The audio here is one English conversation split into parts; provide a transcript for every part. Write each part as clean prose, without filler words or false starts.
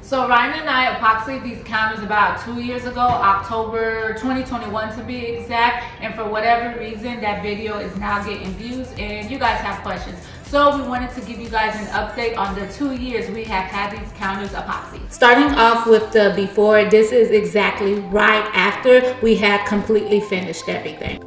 So Ryan and I epoxied these counters about 2 years ago, October 2021 to be exact. And for whatever reason, that video is now getting views and you guys have questions. So we wanted to give you guys an update on the 2 years we have had these counters epoxied. Starting off with the before, this is exactly right after we had completely finished everything.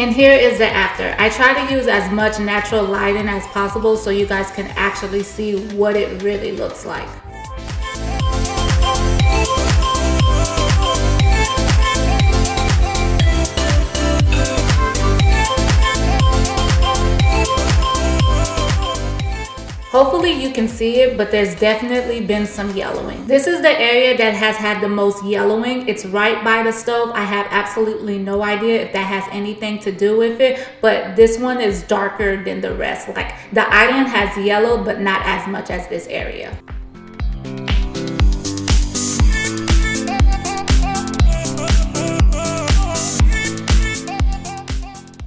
And here is the after. I try to use as much natural lighting as possible so you guys can actually see what it really looks like. Hopefully you can see it, but there's definitely been some yellowing. This is the area that has had the most yellowing. It's right by the stove. I have absolutely no idea if that has anything to do with it, but this one is darker than the rest. Like the island has yellowed, but not as much as this area.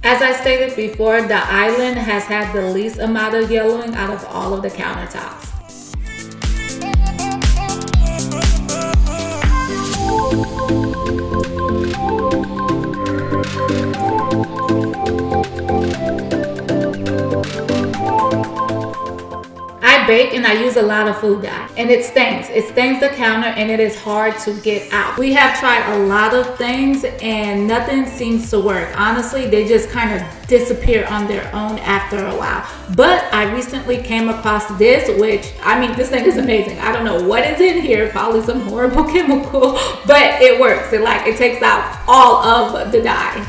As I stated before, the island has had the least amount of yellowing out of all of the countertops. I bake and I use a lot of food dye and it stains the counter and it is hard to get out. We have tried a lot of things and nothing seems to work. Honestly, they just kind of disappear on their own after a while. But I recently came across this, which, I mean, this thing is amazing. I don't know what is in here, probably some horrible chemical, but it works. It takes out all of the dye.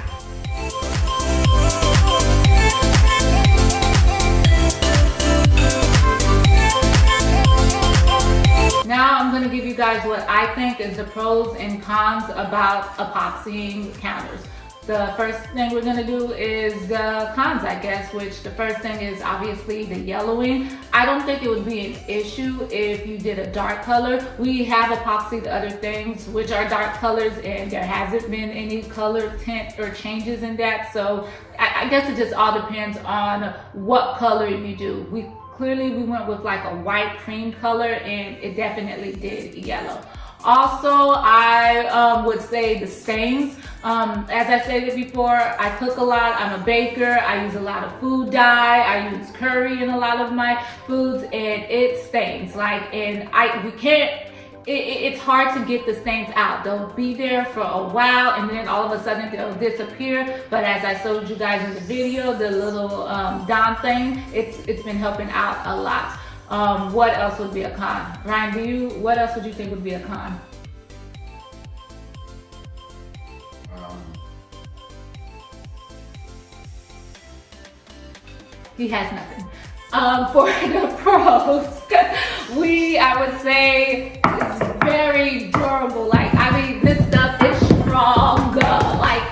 Now I'm going to give you guys what I think is the pros and cons about epoxying counters. The first thing we're going to do is the cons, I guess, which the first thing is obviously the yellowing. I don't think it would be an issue if you did a dark color. We have epoxied other things which are dark colors and there hasn't been any color tint or changes in that. So I guess it just all depends on what color you do. Clearly we went with like a white cream color and it definitely did yellow. Also, I would say the stains. As I stated before, I cook a lot. I'm a baker. I use a lot of food dye. I use curry in a lot of my foods and it stains. It's hard to get the stains out. They'll be there for a while and then all of a sudden they'll disappear. But as I showed you guys in the video, the little Dawn thing, it's been helping out a lot. What else would be a con? Ryan, what else would you think would be a con? He has nothing. For the pros, I would say it's very durable. This stuff is strong.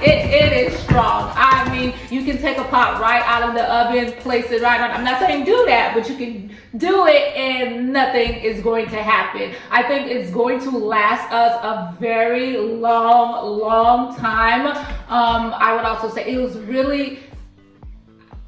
It is strong. I mean, you can take a pot right out of the oven, place it right on. I'm not saying do that, but you can do it and nothing is going to happen. I think it's going to last us a very long time. I would also say it was really,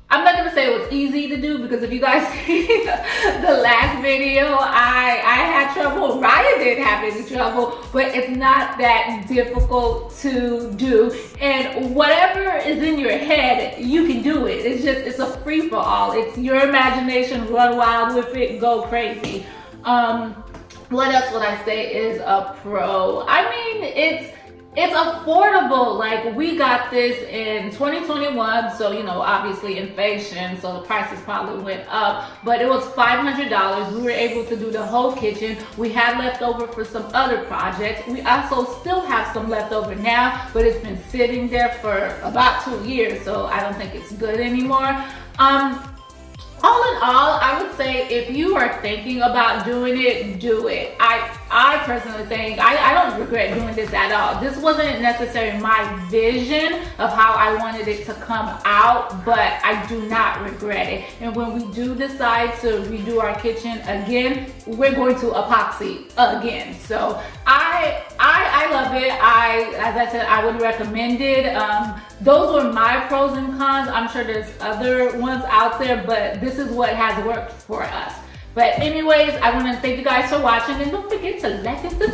I'm not gonna say it was easy to do because if you guys see the last video, I had trouble. Ryan didn't have any trouble, but it's not that difficult to do. And whatever is in your head, you can do it. It's a free for all. It's your imagination, run wild with it, go crazy. What else would I say is a pro? I mean, it's affordable. We got this in 2021, so obviously inflation, so the prices probably went up, but it was $500. We were able to do the whole kitchen. We had leftover for some other projects. We also still have some leftover now, but it's been sitting there for about 2 years, so I don't think it's good anymore. All in all, I would say if you are thinking about doing it, do it. I personally think I don't regret doing this at all. This wasn't necessarily my vision of how I wanted it to come out, but I do not regret it. And when we do decide to redo our kitchen again, we're going to epoxy again. So I love it. As I said, I would recommend it. Those were my pros and cons. I'm sure there's other ones out there, but this is what has worked for us. But anyways, I want to thank you guys for watching, and don't forget to like and subscribe.